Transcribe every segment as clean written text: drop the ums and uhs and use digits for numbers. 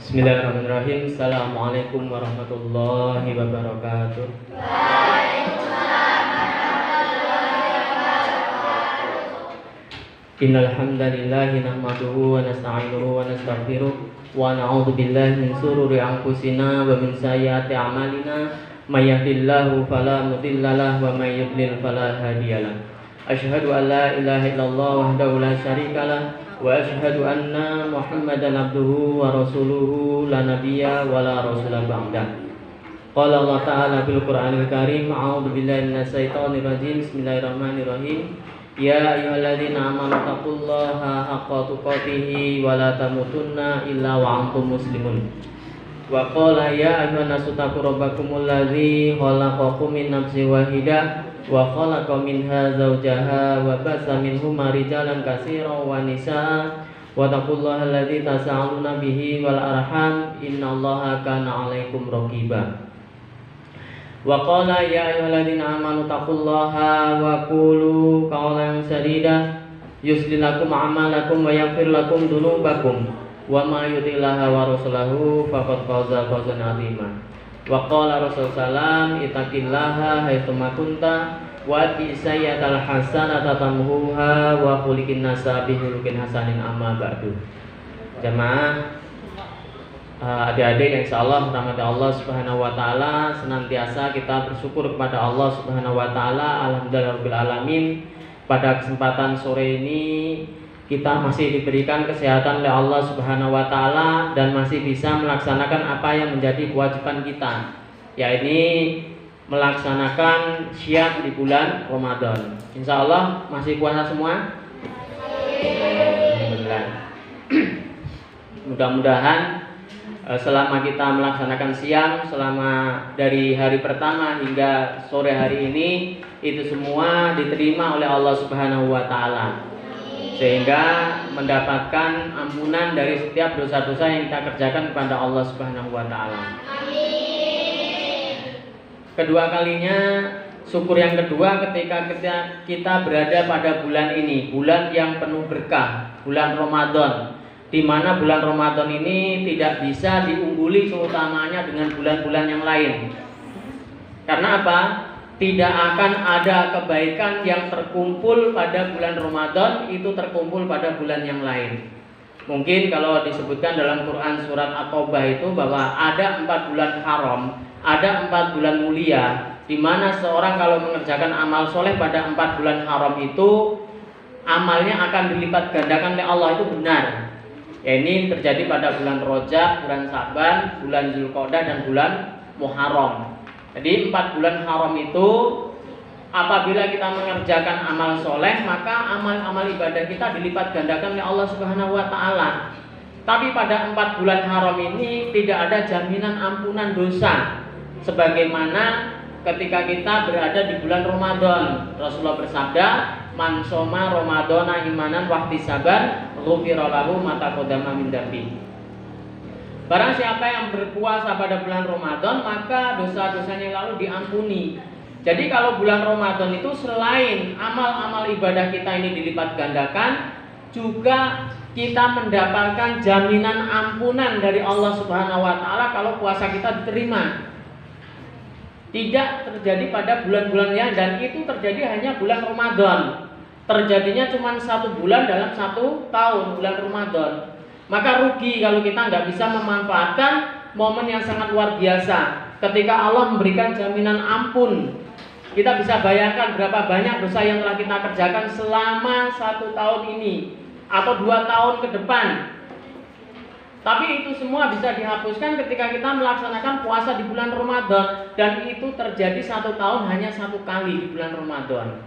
Bismillahirrahmanirrahim. Assalamualaikum warahmatullahi wabarakatuh. Innal hamdalillah nahmaduhu wa nasta'inuhu wa nastaghfiruh wa na'udzu billahi min shururi anfusina wa min sayyiati a'malina may yahdihillahu fala mudilla lahu wa may yudlil fala hadiyalah. Asyhadu an la ilaha illallah wahdahu la syarikalah wa asyhadu anna Muhammadan abduhu wa rasuluhu la nabiyya wa la rasula ba'dah. Qala Allah Ta'ala bil Qur'anil Karim, a'udzu billahi minasy syaithanir rajim. Bismillahirrahmanirrahim. Ya ayyuhalladzina amanu taqullaha haqqa tuqatih wa la tamutunna illa wa antum muslimun. Wa qala ya ayyuhan nasu taqu rabbakumul ladzi khalaqakum min nafsin wahidah wa khalaqa minha zawjaha wa bassa minhuma rijalan katsiran wa nisaa wa taqullaha alladzi tasaaluna bihi wal arham innallaha kana 'alaikum raqiba. Wa qala ya ayyuhalladzina amanu taqullaha wa qulu qawlan sadida yuslih lakum a'malakum wa yaghfir lakum dzunubakum wa may yuti'illaha wa rasulahu faqad faza fawzan 'azima. Wa qala Rasul sallam ittaqillaha haitsu ma kunta wa ati sayyatal hasanata tamhuha wa khuliqin nasa bihulukin hasanin amma ba'du. Jamaah adik-adik yang insyaallah rahmat Allah Subhanahu wa taala, senantiasa kita bersyukur kepada Allah Subhanahu wa taala. Alhamdulillahirabbil alamin. Pada kesempatan sore ini kita masih diberikan kesehatan oleh Allah Subhanahu wa taala dan masih bisa melaksanakan apa yang menjadi kewajiban kita, yaitu melaksanakan syam di bulan Ramadan. Insya Allah masih puasa semua? Alhamdulillah. Mudah-mudahan selama kita melaksanakan syam, selama dari hari pertama hingga sore hari ini, itu semua diterima oleh Allah Subhanahu wa taala, sehingga mendapatkan ampunan dari setiap dosa-dosa yang kita kerjakan kepada Allah Subhanahu wa taala. Kedua kalinya, syukur yang kedua ketika kita berada pada bulan ini, bulan yang penuh berkah, bulan Ramadan, di mana bulan Ramadan ini tidak bisa diungguli keutamaannya dengan bulan-bulan yang lain. Karena apa? Tidak akan ada kebaikan yang terkumpul pada bulan Ramadan itu terkumpul pada bulan yang lain. Mungkin kalau disebutkan dalam Quran surat At-Taubah itu bahwa ada 4 bulan haram, ada 4 bulan mulia, di mana seorang kalau mengerjakan amal soleh pada 4 bulan haram itu amalnya akan dilipat gandakan oleh Allah, itu benar. Ya, ini terjadi pada bulan Rajab, bulan Sa'ban, bulan Zulqa'dah dan bulan Muharram. Jadi 4 bulan haram itu apabila kita mengerjakan amal soleh, maka amal-amal ibadah kita dilipat gandakan oleh Allah Subhanahu wa taala. Tapi pada 4 bulan haram ini tidak ada jaminan ampunan dosa, sebagaimana ketika kita berada di bulan Ramadan. Rasulullah bersabda, "Man shoma Ramadana imanan wa ihtisaban, ghufira lahu ma taqaddama min dzambi." Barang siapa yang berpuasa pada bulan Ramadan, maka dosa-dosanya yang lalu diampuni. Jadi kalau bulan Ramadan itu selain amal-amal ibadah kita ini dilipat gandakan, juga kita mendapatkan jaminan ampunan dari Allah Subhanahu wa taala kalau puasa kita diterima. Tidak terjadi pada bulan-bulan yang, dan itu terjadi hanya bulan Ramadan. Terjadinya cuma 1 bulan dalam 1 tahun, bulan Ramadan. Maka rugi kalau kita nggak bisa memanfaatkan momen yang sangat luar biasa ketika Allah memberikan jaminan ampun. Kita bisa bayangkan berapa banyak dosa yang telah kita kerjakan selama 1 tahun ini atau 2 tahun ke depan. Tapi itu semua bisa dihapuskan ketika kita melaksanakan puasa di bulan Ramadan, dan itu terjadi 1 tahun hanya 1 kali di bulan Ramadan.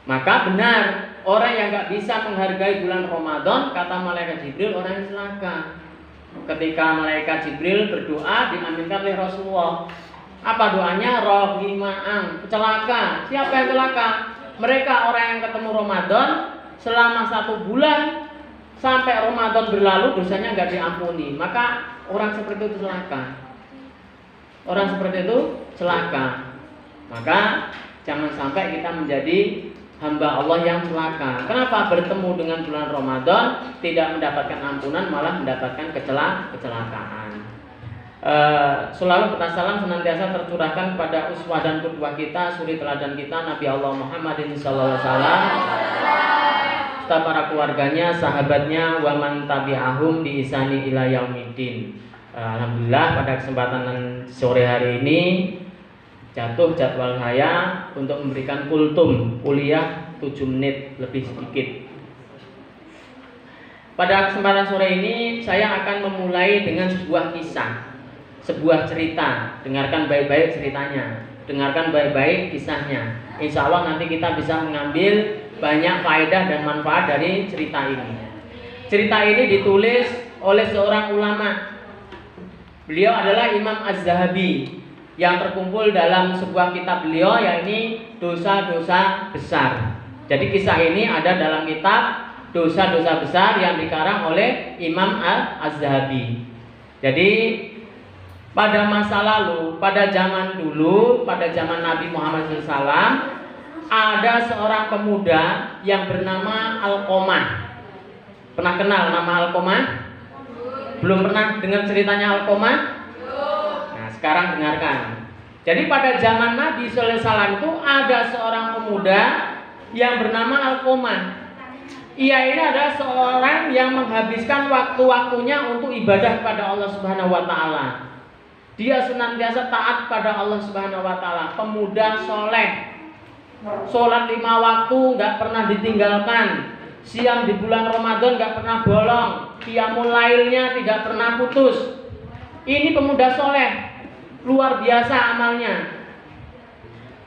Maka benar, orang yang gak bisa menghargai bulan Ramadan, kata malaikat Jibril, orang yang celaka. Ketika malaikat Jibril berdoa, diaminkan oleh Rasulullah. Apa doanya? Rahima'ang, celaka. Siapa yang celaka? Mereka orang yang ketemu Ramadan selama 1 bulan, sampai Ramadan berlalu dosanya gak diampuni. Maka orang seperti itu celaka. Orang seperti itu celaka. Maka jangan sampai kita menjadi hamba Allah yang celaka. Kenapa? Bertemu dengan bulan Ramadan tidak mendapatkan ampunan, malah mendapatkan kecelakaan. Selalu salam senantiasa tercurahkan kepada uswah dan qudwah kita, suri teladan kita, Nabi Allah Muhammadin sallallahu alaihi wasallam, serta para keluarganya, sahabatnya, wa man tabi'ahum bi ihsani ila yaumiddin. Alhamdulillah pada kesempatan sore hari ini jatuh jadwal saya untuk memberikan kultum kuliah 7 menit lebih sedikit. Pada kesempatan sore ini saya akan memulai dengan sebuah kisah, sebuah cerita. Dengarkan baik-baik ceritanya, dengarkan baik-baik kisahnya. Insya Allah nanti kita bisa mengambil banyak faedah dan manfaat dari cerita ini. Cerita ini ditulis oleh seorang ulama. Beliau adalah Imam Az-Zahabi yang terkumpul dalam sebuah kitab beliau, yakni Dosa-dosa Besar. Jadi kisah ini ada dalam kitab Dosa-dosa Besar yang dikarang oleh Imam Az-Zahabi. Jadi pada masa lalu, pada zaman dulu, pada zaman Nabi Muhammad SAW, ada seorang pemuda yang bernama Alqomah. Pernah kenal nama Alqomah? Belum pernah dengar ceritanya Alqomah? Sekarang dengarkan. Jadi pada zaman Nabi SAW itu ada seorang pemuda yang bernama Alqomah. Ia ini adalah seorang yang menghabiskan waktu-waktunya untuk ibadah kepada Allah Subhanahu wa taala. Dia senantiasa taat pada Allah Subhanahu wa taala. Pemuda soleh. Sholat 5 waktu nggak pernah ditinggalkan. Siang di bulan Ramadan nggak pernah bolong. Qiyamul lailnya tidak pernah putus. Ini pemuda soleh. Luar biasa amalnya.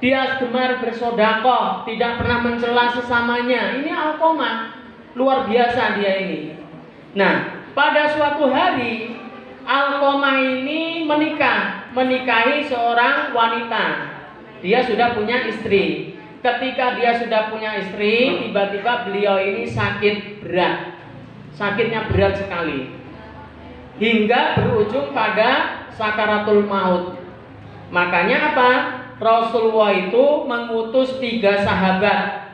Dia gemar bersedekah, tidak pernah mencela sesamanya. Ini Alqomah, luar biasa dia ini. Nah, pada suatu hari Alqomah ini menikahi seorang wanita. Dia sudah punya istri. Ketika dia sudah punya istri, tiba-tiba beliau ini sakit berat. Sakitnya berat sekali. Hingga berujung pada sakaratul maut. Makanya apa? Rasulullah itu mengutus 3 sahabat,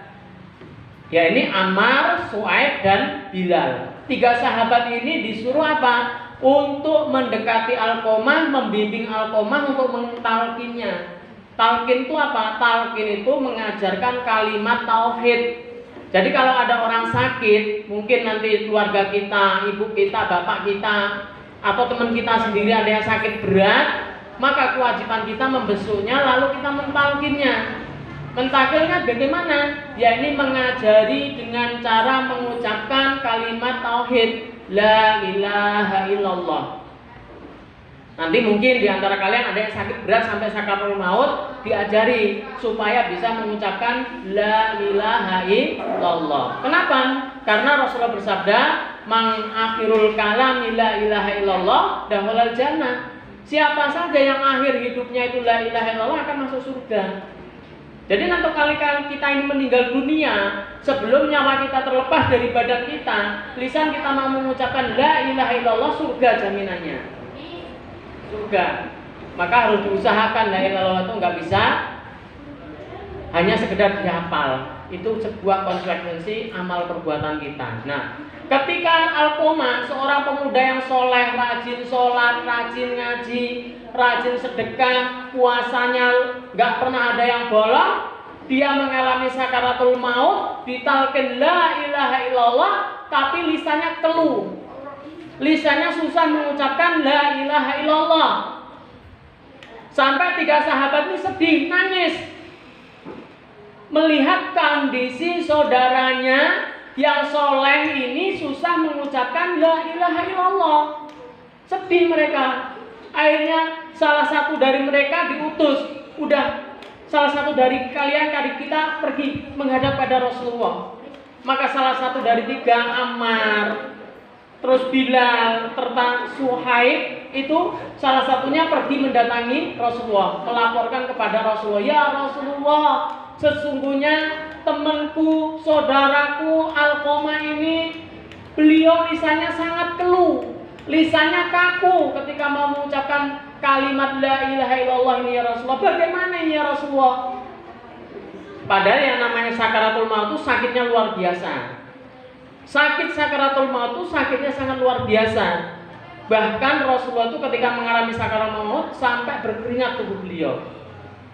yakni Ammar, Su'aib dan Bilal. 3 sahabat ini disuruh apa? Untuk mendekati Alqomah, membimbing Alqomah untuk mentalkinnya. Talqin itu apa? Talqin itu mengajarkan kalimat tauhid. Jadi kalau ada orang sakit, mungkin nanti keluarga kita, ibu kita, bapak kita, atau teman kita sendiri ada yang sakit berat, maka kewajiban kita membesuknya lalu kita mentalkinnya. Mentalkinnya bagaimana? Ya ini mengajari dengan cara mengucapkan kalimat tauhid, la ilaha illallah. Nanti mungkin di antara kalian ada yang sakit berat sampai sakaratul maut, diajari supaya bisa mengucapkan la ilaha illallah. Kenapa? Karena Rasulullah bersabda, "Man akhirul kalam la ilaha illallah dakhulal jannah." Siapa saja yang akhir hidupnya itu la ilaha illallah akan masuk surga. Jadi nanti kali kita ini meninggal dunia, sebelum nyawa kita terlepas dari badan kita, lisan kita mau mengucapkan la ilaha illallah, surga jaminannya. Surga. Maka harus diusahakan la ilaha illallah itu nggak bisa hanya sekedar dihafal. Itu sebuah konsekuensi amal perbuatan kita. Nah, ketika Alqomah, seorang pemuda yang soleh, rajin sholat, rajin ngaji, rajin sedekah, puasanya nggak pernah ada yang bolong, dia mengalami sakaratul maut, ditalkin la ilaha illallah, tapi lisannya keluh. Lisannya susah mengucapkan la ilaha illallah. Sampai 3 sahabat ini sedih, nangis melihat kondisi saudaranya yang soleh ini susah mengucapkan la ilaha illallah. Sedih mereka. Akhirnya salah satu dari mereka diutus, udah salah satu dari kalian, dari kita pergi menghadap pada Rasulullah. Maka salah satu dari 3, Ammar, terus Bilal, serta Suhaib, itu salah satunya pergi mendatangi Rasulullah, melaporkan kepada Rasulullah, ya Rasulullah, sesungguhnya temanku, saudaraku Alqomah ini, beliau lisannya sangat keluh, lisannya kaku ketika mau mengucapkan kalimat la ilaha illallah ini ya Rasulullah. Bagaimana ini ya Rasulullah? Padahal yang namanya sakaratul maut itu sakitnya luar biasa. Sakit sakaratul maut itu sakitnya sangat luar biasa. Bahkan Rasulullah itu ketika mengalami sakaratul maut sampai berkeringat tubuh beliau.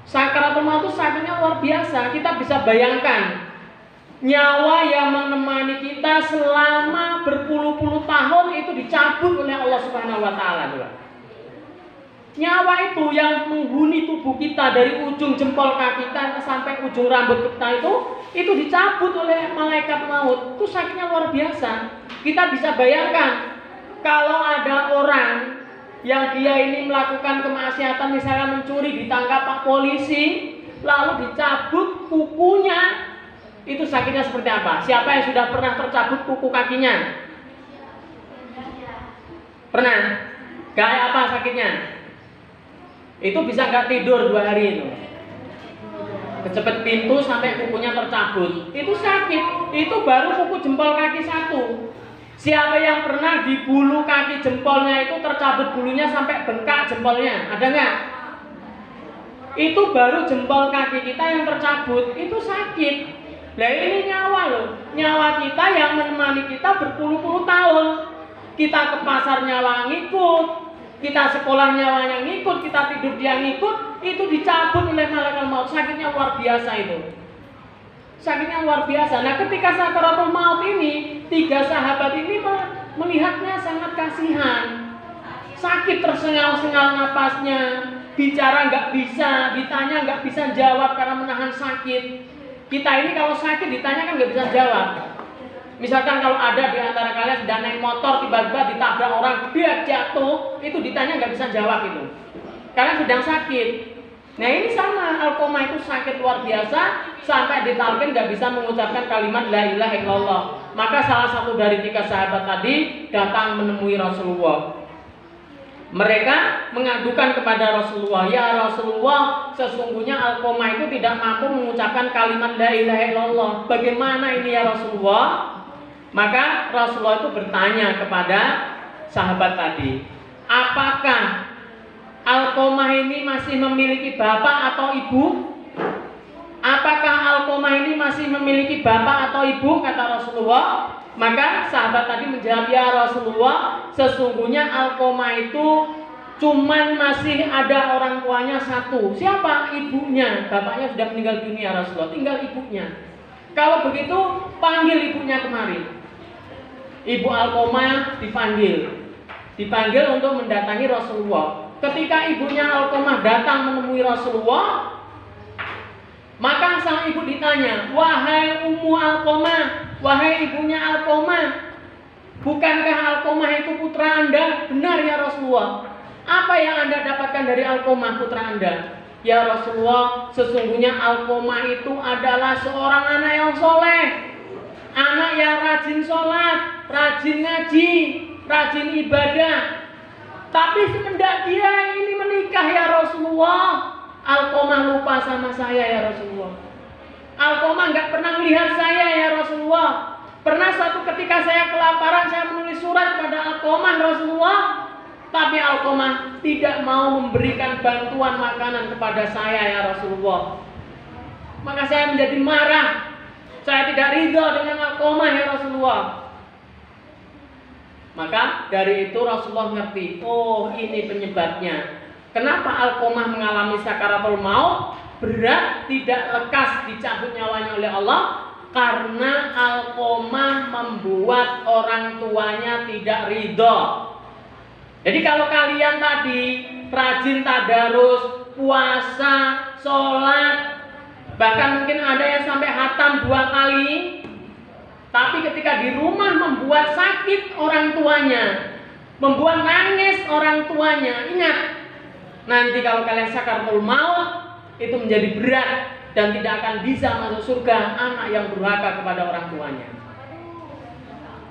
Sakaratul maut itu sakitnya luar biasa. Kita bisa bayangkan nyawa yang menemani kita selama berpuluh-puluh tahun itu dicabut oleh Allah Subhanahu wa taala. Nyawa itu yang menghuni tubuh kita dari ujung jempol kaki kita sampai ujung rambut kita itu dicabut oleh malaikat maut. Itu sakitnya luar biasa. Kita bisa bayangkan kalau ada orang yang dia ini melakukan kemaksiatan, misalnya mencuri, ditangkap Pak polisi, lalu dicabut kukunya, itu sakitnya seperti apa? Siapa yang sudah pernah tercabut kuku kakinya? Pernah? Kayak apa sakitnya? Itu bisa nggak tidur 2 hari itu. Kecepet pintu sampai kukunya tercabut. Itu sakit. Itu baru kuku jempol kaki 1. Siapa yang pernah di bulu kaki jempolnya itu tercabut bulunya sampai bengkak jempolnya? Ada nggak? Itu baru jempol kaki kita yang tercabut. Itu sakit. Nah ini nyawa loh. Nyawa kita yang menemani kita berpuluh-puluh tahun. Kita ke pasar nyawa ngikut, kita sekolah nyawanya ngikut, kita tidur dia ngikut, itu dicabut oleh malaikat maut. Sakitnya luar biasa itu. Sakitnya luar biasa. Nah ketika sakaratul maut ini, 3 sahabat ini melihatnya sangat kasihan. Sakit, tersengal-sengal napasnya, bicara nggak bisa, ditanya nggak bisa jawab karena menahan sakit. Kita ini kalau sakit ditanya kan nggak bisa jawab. Misalkan kalau ada di antara kalian sedang naik motor tiba-tiba ditabrak orang, dia jatuh, itu ditanya nggak bisa jawab itu, karena sedang sakit. Nah ini sama, alqomah itu sakit luar biasa sampai ditalkin nggak bisa mengucapkan kalimat la ilaha illallah. Maka salah satu dari 3 sahabat tadi datang menemui Rasulullah. Mereka mengadukan kepada Rasulullah, ya Rasulullah, sesungguhnya alqomah itu tidak mampu mengucapkan kalimat la ilaha illallah. Bagaimana ini ya Rasulullah? Maka Rasulullah itu bertanya kepada sahabat tadi, apakah alqomah ini masih memiliki bapak atau ibu? Apakah alqomah ini masih memiliki bapak atau ibu? Kata Rasulullah. Maka sahabat tadi menjawab, ya Rasulullah, sesungguhnya alqomah itu cuman masih ada orang tuanya 1. Siapa? Ibunya. Bapaknya sudah meninggal dunia Rasulullah, tinggal ibunya. Kalau begitu panggil ibunya kemari. Ibu alqomah dipanggil untuk mendatangi Rasulullah. Ketika ibunya alqomah datang menemui Rasulullah, maka sang ibu ditanya, wahai ummu alqomah, wahai ibunya alqomah, bukankah alqomah itu putra Anda? Benar ya Rasulullah. Apa yang Anda dapatkan dari alqomah putra Anda? Ya Rasulullah, sesungguhnya alqomah itu adalah seorang anak yang soleh, anak yang rajin sholat, rajin ngaji, rajin ibadah. Tapi semenjak dia ini menikah ya Rasulullah, alqomah lupa sama saya ya Rasulullah. Alqomah nggak pernah melihat saya ya Rasulullah. Pernah suatu ketika saya kelaparan, saya menulis surat pada alqomah Rasulullah, tapi alqomah tidak mau memberikan bantuan makanan kepada saya ya Rasulullah. Maka saya menjadi marah. Saya tidak ridho dengan alqomah ya Rasulullah. Maka dari itu Rasulullah ngerti, oh ini penyebabnya. Kenapa alqomah mengalami sakaratul maut, berat, tidak lekas dicabut nyawanya oleh Allah? Karena alqomah membuat orang tuanya tidak ridho. Jadi kalau kalian tadi rajin tadarus, puasa, sholat, bahkan mungkin ada yang sampai khatam 2 kali, tapi ketika di rumah membuat sakit orang tuanya, membuat nangis orang tuanya, ingat, nanti kalau kalian sakaratul maut itu menjadi berat dan tidak akan bisa masuk surga anak yang durhaka kepada orang tuanya.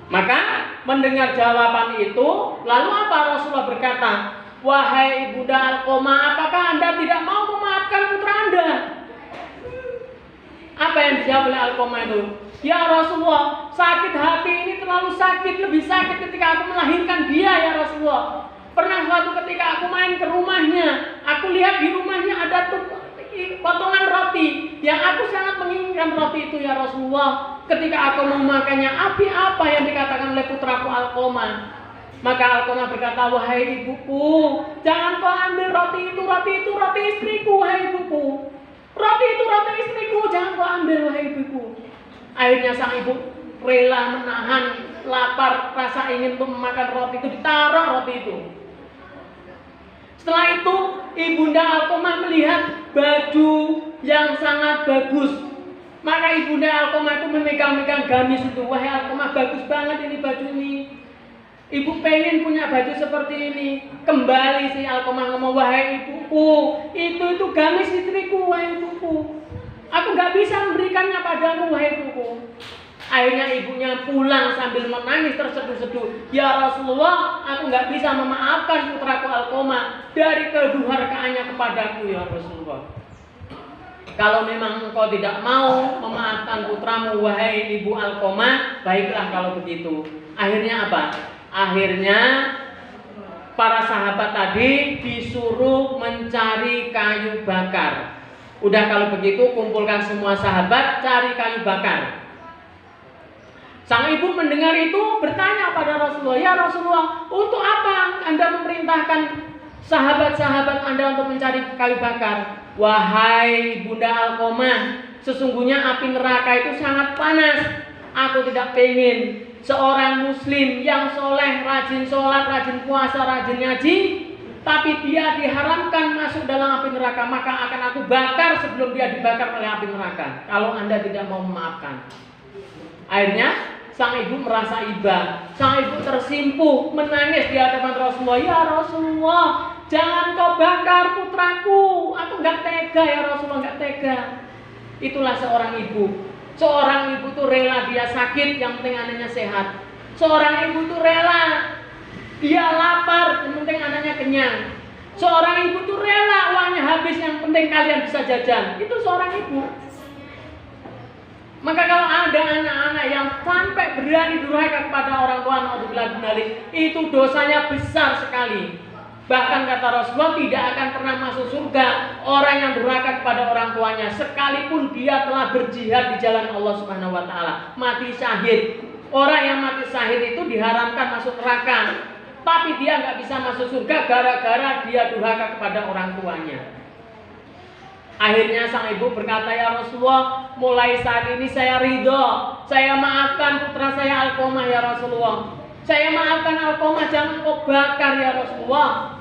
Maka mendengar jawaban itu, lalu apa Rasulullah berkata, wahai ibunda alqomah, apakah Anda tidak mau memaafkan putra Anda? Apa yang dijawab oleh alqomah itu? Ya Rasulullah, sakit hati ini terlalu sakit, lebih sakit ketika aku melahirkan dia ya Rasulullah. Pernah suatu ketika aku main ke rumahnya, aku lihat di rumahnya ada potongan roti yang aku sangat menginginkan roti itu ya Rasulullah. Ketika aku memakannya, api apa yang dikatakan oleh putraku Alqamah? Maka Alqamah berkata, wahai ibuku, jangan kau ambil roti itu roti istriku, wahai ibuku. Roti itu roti istriku, jangan kau ambil, wahai ibuku. Akhirnya sang ibu rela menahan lapar, rasa ingin untuk memakan roti itu, ditaruh roti itu. Setelah itu, ibunda Alqamah melihat baju yang sangat bagus. Maka ibunda Alqamah itu memegang-megang gamis itu. Wahai Alqamah, bagus banget ini baju ini. Ibu pengen punya baju seperti ini. Kembali si Alqamah ngomong, wahai ibuku, itu gamis istriku, wahai ibuku. Aku gak bisa memberikannya padamu, wahai ibuku. Akhirnya ibunya pulang sambil menangis terseduh-seduh. Ya Rasulullah, aku gak bisa memaafkan putraku Alqamah dari kedurhakaannya kepadaku, ya Rasulullah. Kalau memang engkau tidak mau memaafkan putramu, wahai ibu Alqamah, baiklah kalau begitu. Akhirnya apa? Akhirnya para sahabat tadi disuruh mencari kayu bakar. Udah kalau begitu kumpulkan semua sahabat, cari kayu bakar. Sang ibu mendengar itu bertanya pada Rasulullah, ya Rasulullah, untuk apa Anda memerintahkan sahabat-sahabat Anda untuk mencari kayu bakar? Wahai Bunda Alqamah, sesungguhnya api neraka itu sangat panas. Aku tidak pengen seorang muslim yang soleh, rajin sholat, rajin puasa, rajin ngaji, tapi dia diharamkan masuk dalam api neraka. Maka akan aku bakar sebelum dia dibakar oleh api neraka, kalau Anda tidak mau memaafkan. Akhirnya sang ibu merasa iba, sang ibu tersimpuh, menangis di hadapan Rasulullah. Ya Rasulullah, jangan kau bakar putraku. Aku gak tega ya Rasulullah, gak tega. Itulah seorang ibu. Seorang ibu tuh rela dia sakit, yang penting anaknya sehat. Seorang ibu tuh rela dia lapar, yang penting anaknya kenyang. Seorang ibu tuh rela uangnya habis, yang penting kalian bisa jajan. Itu seorang ibu. Maka kalau ada anak-anak yang sampai berani durhaka kepada orang tua, itu dosanya besar sekali. Bahkan kata Rasulullah, tidak akan pernah masuk surga orang yang durhaka kepada orang tuanya, sekalipun dia telah berjihad di jalan Allah Subhanahu wa taala, mati syahid. Orang yang mati syahid itu diharamkan masuk neraka, tapi dia nggak bisa masuk surga gara-gara dia durhaka kepada orang tuanya. Akhirnya sang ibu berkata, ya Rasulullah, mulai saat ini saya ridho, saya maafkan putra saya Alqamah ya Rasulullah. Saya maafkan Alqamah, jangan kau bakar ya Rasulullah.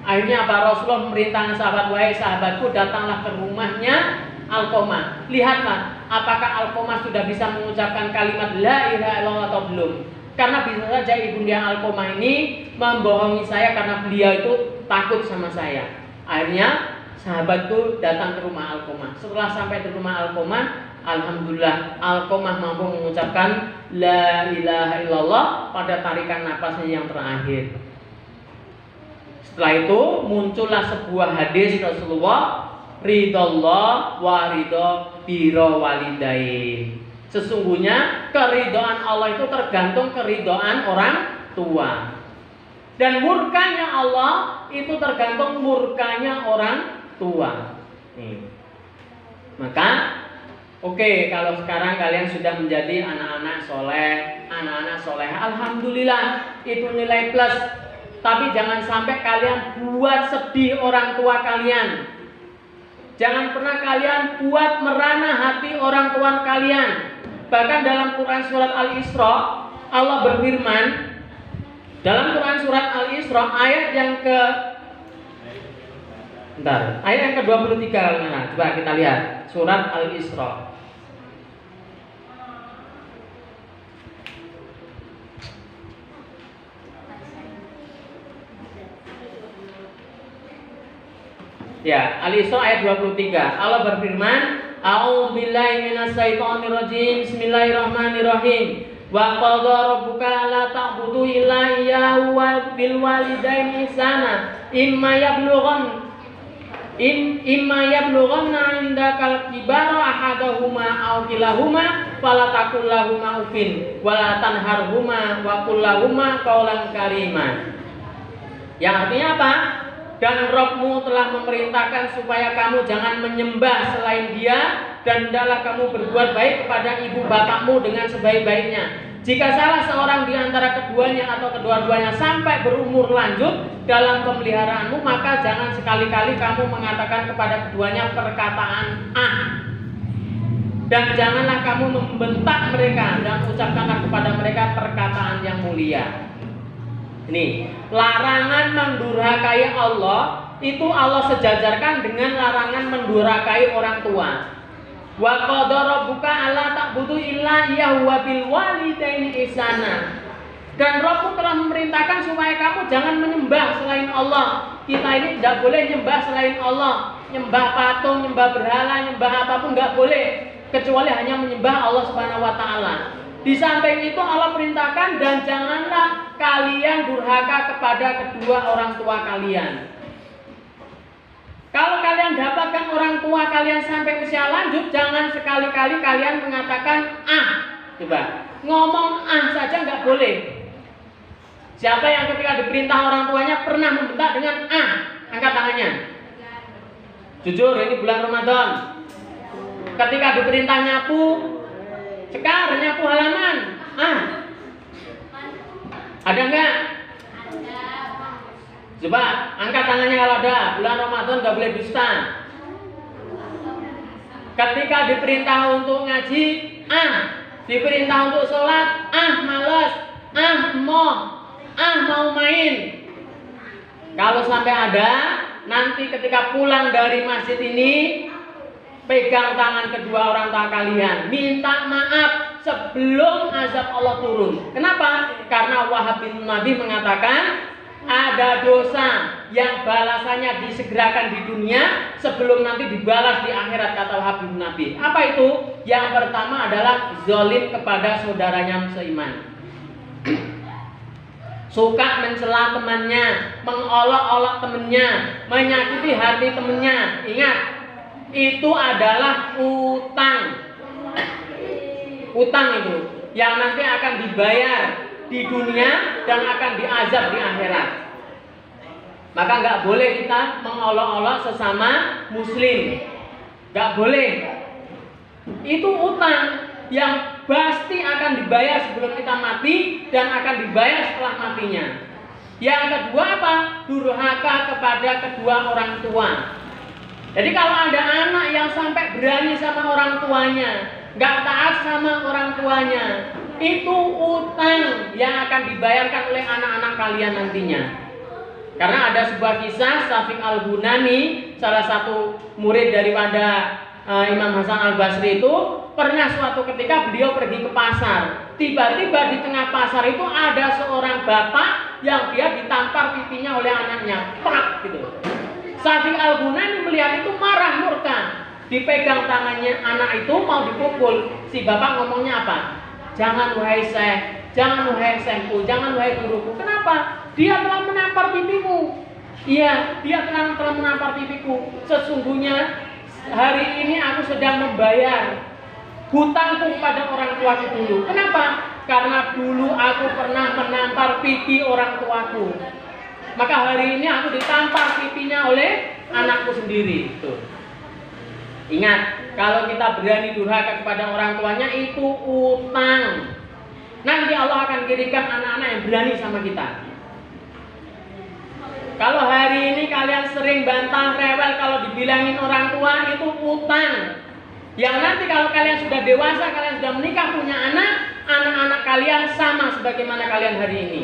Akhirnya apa? Rasulullah memerintahkan sahabat, wahai sahabatku, datanglah ke rumahnya Alqamah. Lihatlah apakah Alqamah sudah bisa mengucapkan kalimat la ilaha illallah atau belum. Karena bisa saja ibunda Alqamah ini membohongi saya karena beliau itu takut sama saya. Akhirnya sahabatku datang ke rumah Alqamah. Setelah sampai di rumah Alqamah, alhamdulillah Alqamah mampu mengucapkan la ilaha illallah pada tarikan napasnya yang terakhir. Setelah itu muncullah sebuah hadis Rasulullah, ridallah wa ridho biro walidain. Sesungguhnya keridhaan Allah itu tergantung keridhaan orang tua, dan murkanya Allah itu tergantung murkanya orang tua. Maka oke, kalau sekarang kalian sudah menjadi anak-anak soleh, anak-anak soleh, alhamdulillah, itu nilai plus. Tapi jangan sampai kalian buat sedih orang tua kalian. Jangan pernah kalian buat merana hati orang tua kalian. Bahkan dalam Quran surat Al-Isra, Allah berfirman dalam Quran surat Al-Isra ayat yang ke ayat yang ke-23 kalau mana? Coba kita lihat surat Al-Isra. Ya, Al-Isra ayat 23. Allah berfirman, a'udzubillahi minasyaitonirrajim. Bismillahirrahmanirrahim. Wa qadha rabbuka alla ta'budu illa iyyahu wa bil walidaini ihsana. Imma yablughanna 'indakal kibara ahaduhuma aw kilahuma fala taqul lahumā uffin wa la tanharhumā wa qul lahumā qawlan karīmā. Yang artinya apa? Dan Rabbmu telah memerintahkan supaya kamu jangan menyembah selain Dia, dan hendaklah kamu berbuat baik kepada ibu bapakmu dengan sebaik-baiknya. Jika salah seorang di antara keduanya atau kedua-duanya sampai berumur lanjut dalam pemeliharaanmu, maka jangan sekali-kali kamu mengatakan kepada keduanya perkataan dan janganlah kamu membentak mereka dan ucapkanlah kepada mereka perkataan yang mulia. Ini larangan mendurhakai Allah, itu Allah sejajarkan dengan larangan mendurhakai orang tua. Wa qadara rabbuka alla ta'budu illa iyyahu wa bil walidaini ihsana. Dan Rabbmu telah memerintahkan supaya kamu jangan menyembah selain Allah. Kita ini tidak boleh nyembah selain Allah, nyembah patung, nyembah berhala, nyembah apapun nggak boleh, kecuali hanya menyembah Allah Subhanahu wa taala. Di samping itu Allah perintahkan, dan janganlah kalian durhaka kepada kedua orang tua kalian. Kalau kalian dapatkan orang tua kalian sampai usia lanjut, jangan sekali-kali kalian mengatakan coba ngomong saja nggak boleh. Siapa yang ketika diperintah orang tuanya pernah membentak dengan angkat tangannya. Jujur, ini bulan Ramadan. Ketika diperintah nyapu, Sekar, nyapu halaman. Ada enggak? Coba angkat tangannya kalau ada. Bulan Ramadan nggak boleh dusta. Ketika diperintah untuk ngaji, diperintah untuk sholat, males, mau main. Kalau sampai ada, nanti ketika pulang dari masjid ini, pegang tangan kedua orang tua kalian, minta maaf sebelum azab Allah turun. Kenapa? Karena Wahab bin Nabi mengatakan ada dosa yang balasannya disegerakan di dunia sebelum nanti dibalas di akhirat, kata Wahab bin Nabi. Apa itu? Yang pertama adalah zalim kepada saudaranya seiman. Suka mencela temannya, mengolok-olok temannya, menyakiti hati temannya. Ingat, itu adalah utang. Utang itu yang nanti akan dibayar di dunia dan akan diazab di akhirat. Maka nggak boleh kita mengolok-olok sesama muslim. Nggak boleh. Itu utang yang pasti akan dibayar sebelum kita mati dan akan dibayar setelah matinya. Yang kedua apa? Durhaka kepada kedua orang tua. Jadi kalau ada anak yang sampai berani sama orang tuanya, nggak taat sama orang tuanya, itu utang yang akan dibayarkan oleh anak-anak kalian nantinya. Karena ada sebuah kisah, Syafiq Al-Bunani, salah satu murid daripada Imam Hasan Al-Basri itu, pernah suatu ketika beliau pergi ke pasar. Tiba-tiba di tengah pasar itu ada seorang bapak yang dia ditampar pipinya oleh anaknya, prak gitu. Syafiq Al-Bunani melihat itu marah murka. Dipegang tangannya anak itu mau dipukul. Si bapak ngomongnya apa? Jangan wahai syekh, jangan wahai syekhku, jangan wahai guruku. Kenapa? Dia telah menampar pipimu. Iya, dia telah menampar pipiku. Sesungguhnya hari ini aku sedang membayar hutangku kepada orang tuaku dulu. Kenapa? Karena dulu aku pernah menampar pipi orang tuaku. Maka hari ini aku ditampar pipinya oleh anakku sendiri. Tuh. Ingat, kalau kita berani durhaka kepada orang tuanya itu utang. Nanti Allah akan kirimkan anak-anak yang berani sama kita. Kalau hari ini kalian sering bantah rewel kalau dibilangin orang tua, itu utang. Yang nanti kalau kalian sudah dewasa, kalian sudah menikah, punya anak, anak-anak kalian sama sebagaimana kalian hari ini.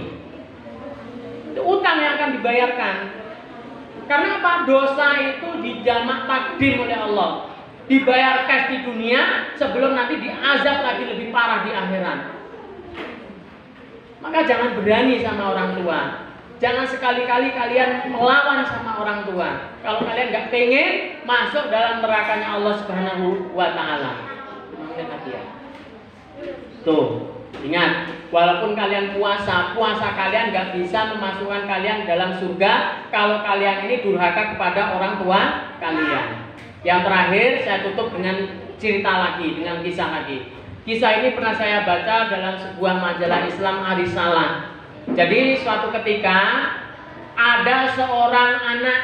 Itu utang yang akan dibayarkan. Karena apa? Dosa itu dijamak takdim oleh Allah. Dibayar cash di dunia sebelum nanti diazab lagi lebih parah di akhirat. Maka jangan berani sama orang tua. Jangan sekali-kali kalian melawan sama orang tua. Kalau kalian nggak pengen masuk dalam nerakanya Allah Subhanahu wa Ta'ala. Tuh, ingat, walaupun kalian puasa kalian nggak bisa memasukkan kalian dalam surga kalau kalian ini durhaka kepada orang tua kalian. Yang terakhir saya tutup dengan cerita lagi, dengan kisah lagi. Kisah ini pernah saya baca dalam sebuah majalah Islam Arisalah. Jadi suatu ketika Ada seorang anak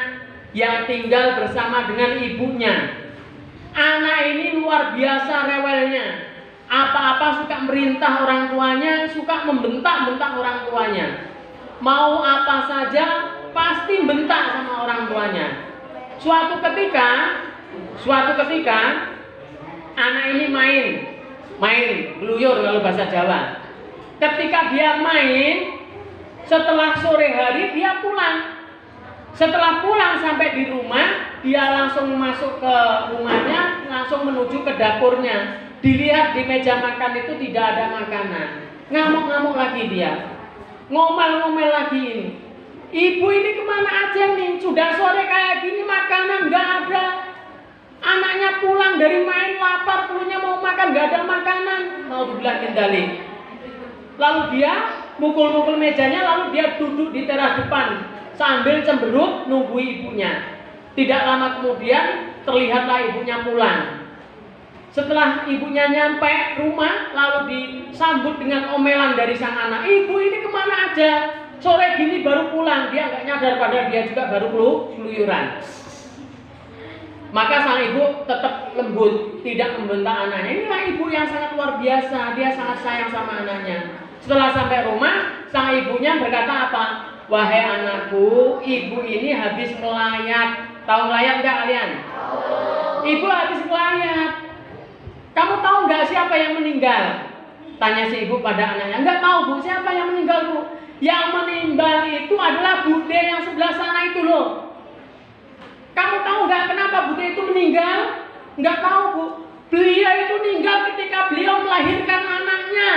yang tinggal bersama dengan ibunya. Anak ini luar biasa rewelnya. Apa-apa suka merintah orang tuanya, suka membentak-bentak orang tuanya. Mau apa saja pasti bentak sama orang tuanya. Suatu ketika anak ini main geluyur kalau bahasa Jawa. Ketika dia main, setelah sore hari dia pulang. Setelah pulang sampai di rumah, dia langsung masuk ke rumahnya, langsung menuju ke dapurnya. Dilihat di meja makan itu tidak ada makanan. Ngamuk-ngamuk lagi dia. Ngomel-ngomel lagi ini. Ibu ini kemana aja nih? Sudah sore kayak gini makanan nggak ada. Anaknya pulang dari main lapar, punya mau makan nggak ada makanan. Mau dibilangin dalik. Lalu dia mukul-mukul mejanya, lalu dia duduk di teras depan sambil cemberut nunggu ibunya. Tidak lama kemudian terlihatlah ibunya pulang. Setelah ibunya nyampe rumah, lalu disambut dengan omelan dari sang anak. Ibu ini kemana aja? Sore gini baru pulang. Dia nggak nyadar padahal dia juga baru keluyuran. Maka sang ibu tetap lembut, tidak membentak anaknya. Inilah ibu yang sangat luar biasa. Dia sangat sayang sama anaknya. Setelah sampai rumah, sang ibunya berkata apa? Wahai anakku, ibu ini habis melayat. Tahu melayat nggak kalian? Ibu habis melayat. Kamu tahu nggak siapa yang meninggal? Tanya si ibu pada anaknya. Nggak tahu bu, siapa yang meninggal bu? Yang meninggal itu adalah bude yang sebelah sana itu loh. Kamu tahu nggak kenapa bude itu meninggal? Nggak tahu bu. Beliau itu meninggal ketika beliau melahirkan anaknya.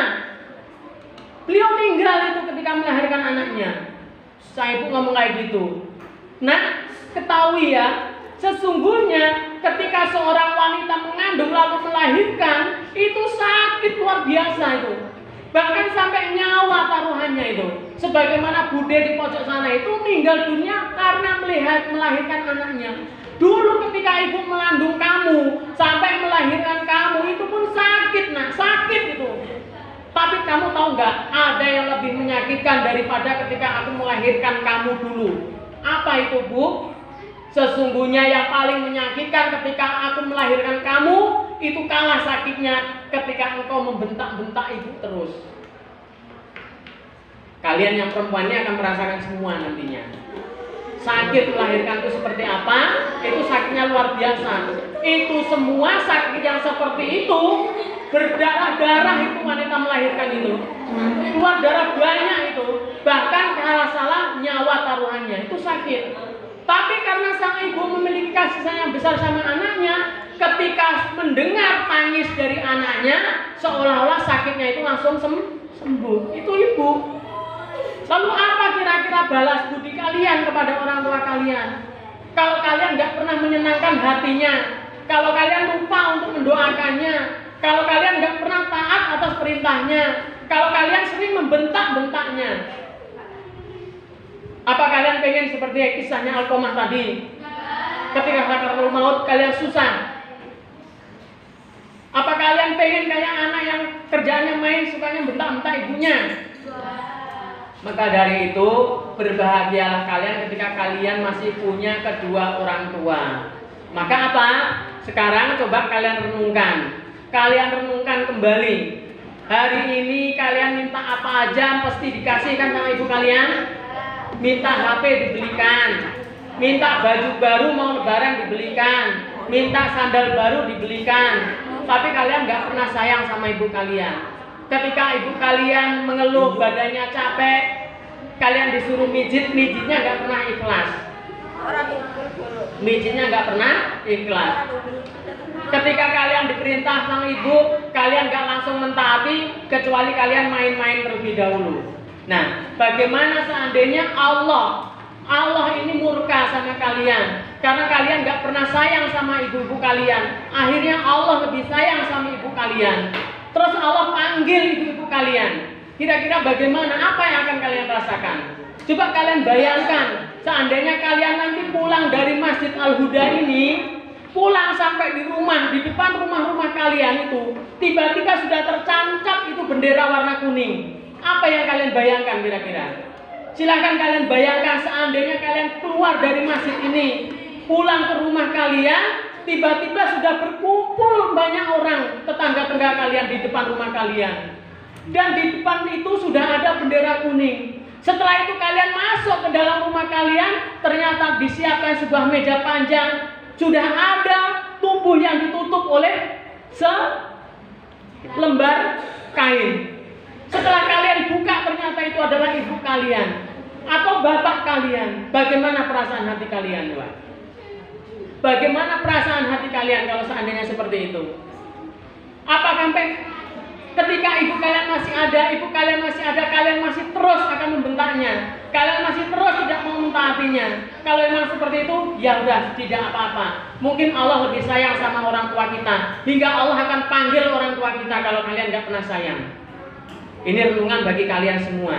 Beliau meninggal itu ketika melahirkan anaknya. Saya ibu ngomong kayak gitu. Nah, ketahui ya, sesungguhnya ketika seorang wanita mengandung lalu melahirkan, itu sakit luar biasa itu. Bahkan sampai nyawa taruhannya itu. Sebagaimana bude di pojok sana itu meninggal dunia karena melahirkan anaknya. Dulu ketika ibu mengandung kamu, sampai melahirkan kamu, itu pun sakit nak, sakit itu. Tapi kamu tahu nggak, ada yang lebih menyakitkan daripada ketika aku melahirkan kamu dulu. Apa itu bu? Sesungguhnya yang paling menyakitkan ketika aku melahirkan kamu, itu kalah sakitnya ketika engkau membentak-bentak ibu terus. Kalian yang perempuan ini akan merasakan semua nantinya. Sakit melahirkan itu seperti apa? Itu sakitnya luar biasa. Itu semua sakit yang seperti itu, berdarah-darah itu wanita melahirkan itu. Keluar darah banyak itu. Bahkan kalau salah nyawa taruhannya itu sakit. Tapi karena sang ibu memiliki kasih sayang besar sama anaknya, ketika mendengar tangis dari anaknya, seolah-olah sakitnya itu langsung sembuh. Itu ibu. Lalu apa kira-kira balas budi kalian kepada orang tua kalian? Kalau kalian nggak pernah menyenangkan hatinya, kalau kalian lupa untuk mendoakannya, kalau kalian nggak pernah taat atas perintahnya, kalau kalian sering membentak-bentaknya, apa kalian pengen seperti kisahnya Alqamah tadi? Ketika sakaratul maut kalian susah. Apa kalian pengen kayak anak yang kerjaannya main sukanya bentak-bentak ibunya? Maka dari itu berbahagialah kalian ketika kalian masih punya kedua orang tua. Maka apa? Sekarang coba kalian renungkan. Kalian renungkan kembali. Hari ini kalian minta apa aja pasti dikasihkan sama ibu kalian. Minta HP dibelikan, minta baju baru mau lebaran dibelikan, minta sandal baru dibelikan. Tapi kalian nggak pernah sayang sama ibu kalian. Ketika ibu kalian mengeluh badannya capek, kalian disuruh mijitnya nggak pernah ikhlas. Mijitnya nggak pernah ikhlas. Ketika kalian diperintah sama ibu, kalian nggak langsung mentaati, kecuali kalian main-main terlebih dahulu. Nah, bagaimana seandainya Allah ini murka sama kalian karena kalian nggak pernah sayang sama ibu-ibu kalian. Akhirnya Allah lebih sayang sama ibu kalian. Terus Allah panggil ibu-ibu kalian. Kira-kira bagaimana? Apa yang akan kalian rasakan? Coba kalian bayangkan, seandainya kalian nanti pulang dari Masjid Al-Huda ini, pulang sampai di rumah, di depan rumah-rumah kalian itu, tiba-tiba sudah tercancap itu bendera warna kuning. Apa yang kalian bayangkan kira-kira? Silahkan kalian bayangkan seandainya kalian keluar dari masjid ini, pulang ke rumah kalian, tiba-tiba sudah berkumpul banyak orang tetangga-tetangga kalian di depan rumah kalian. Dan di depan itu sudah ada bendera kuning. Setelah itu kalian masuk ke dalam rumah kalian, ternyata disiapkan sebuah meja panjang, sudah ada tubuh yang ditutup oleh selembar kain. Setelah kalian buka, ternyata itu adalah ibu kalian atau bapak kalian. Bagaimana perasaan hati kalian, Pak? Bagaimana perasaan hati kalian kalau seandainya seperti itu? Apakah ketika ibu kalian masih ada, kalian masih terus akan membentaknya, kalian masih terus tidak mau mentaatinya? Kalau memang seperti itu, ya udah, tidak apa-apa. Mungkin Allah lebih sayang sama orang tua kita, hingga Allah akan panggil orang tua kita kalau kalian nggak pernah sayang. Ini renungan bagi kalian semua.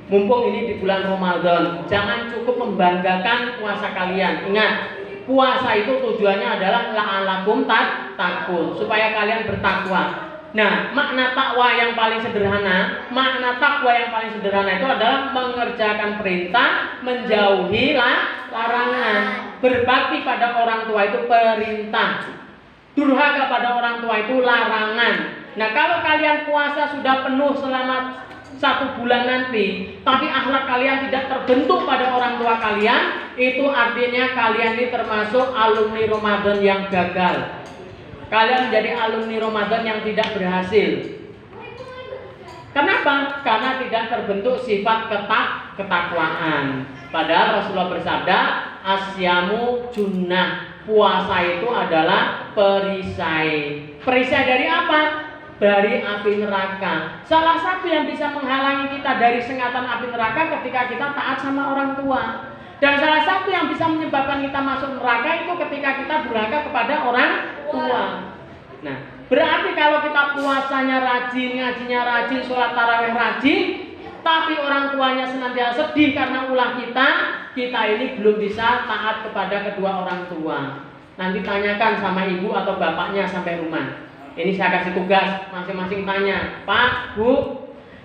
Mumpung ini di bulan Ramadan, jangan cukup membanggakan puasa kalian. Ingat, puasa itu tujuannya adalah la'alakum takun, supaya kalian bertakwa. Nah, makna takwa yang paling sederhana, itu adalah mengerjakan perintah, menjauhi larangan. Berbakti pada orang tua itu perintah, durhaka pada orang tua itu larangan. Nah, kalau kalian puasa sudah penuh selama 1 bulan nanti, tapi akhlak kalian tidak terbentuk pada orang tua kalian, itu artinya kalian ini termasuk alumni Ramadan yang gagal. Kalian menjadi alumni Ramadan yang tidak berhasil. Kenapa? Karena tidak terbentuk sifat ketakwaan. Padahal Rasulullah bersabda, asyamu junnah. Puasa itu adalah perisai. Perisai dari apa? Dari api neraka. Salah satu yang bisa menghalangi kita dari sengatan api neraka ketika kita taat sama orang tua. Dan salah satu yang bisa menyebabkan kita masuk neraka itu ketika kita durhaka kepada orang tua. Nah, berarti kalau kita puasanya rajin, ngajinya rajin, sholat tarawih rajin, tapi orang tuanya senantiasa sedih karena ulah kita ini belum bisa taat kepada kedua orang tua. Nanti tanyakan sama ibu atau bapaknya sampai rumah. Ini saya kasih tugas, masing-masing tanya, Pak, Bu,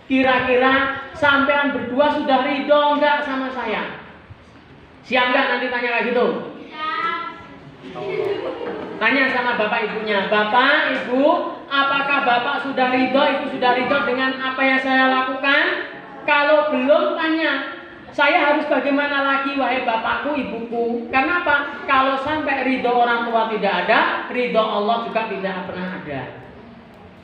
kira-kira sampean berdua sudah ridho enggak sama saya? Siap enggak nanti tanya kayak gitu? Tanya sama bapak ibunya, Bapak, Ibu, apakah bapak sudah ridho, ibu sudah ridho dengan apa yang saya lakukan? Kalau belum, tanya, saya harus bagaimana lagi wahai bapakku, ibuku? Karena apa? Kalau sampai ridho orang tua tidak ada, ridho Allah juga tidak pernah ada.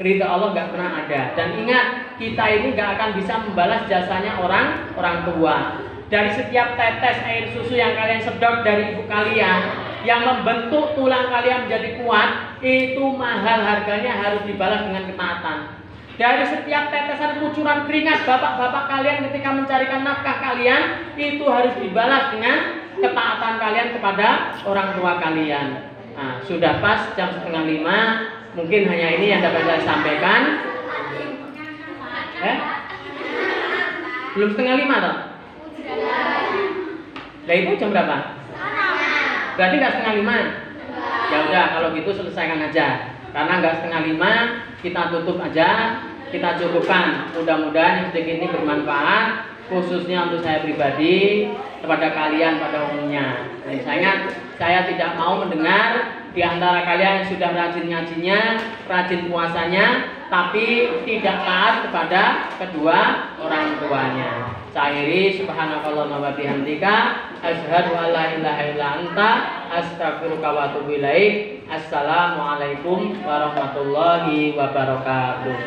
Ridho Allah nggak pernah ada. Dan ingat, kita ini nggak akan bisa membalas jasanya orang tua. Dari setiap tetes air susu yang kalian sedot dari ibu kalian, yang membentuk tulang kalian menjadi kuat, itu mahal harganya, harus dibalas dengan ketaatan. Dari setiap tetesan kucuran keringat bapak-bapak kalian ketika mencarikan nafkah kalian, itu harus dibalas dengan ketaatan kalian kepada orang tua kalian. Nah, sudah pas jam 4:30. Mungkin hanya ini yang dapat saya sampaikan. Belum 4:30 toh? Lah itu jam berapa? Berarti nggak 4:30. Ya udah, kalau gitu selesaikan aja. Karena nggak 4:30, kita tutup aja, kita cukupkan. Mudah-mudahan yang sedikit ini bermanfaat, khususnya untuk saya pribadi, kepada kalian pada umumnya. Dan saya tidak mau mendengar di antara kalian yang sudah rajin ngajinya, rajin puasanya, tapi tidak taat kepada kedua orang tuanya. Saya akhiri, subhanakallahumma wa bihamdika, asyhadu an la ilaha illa anta, astaghfiruka wa atubu ilaik. Assalamualaikum warahmatullahi wabarakatuh.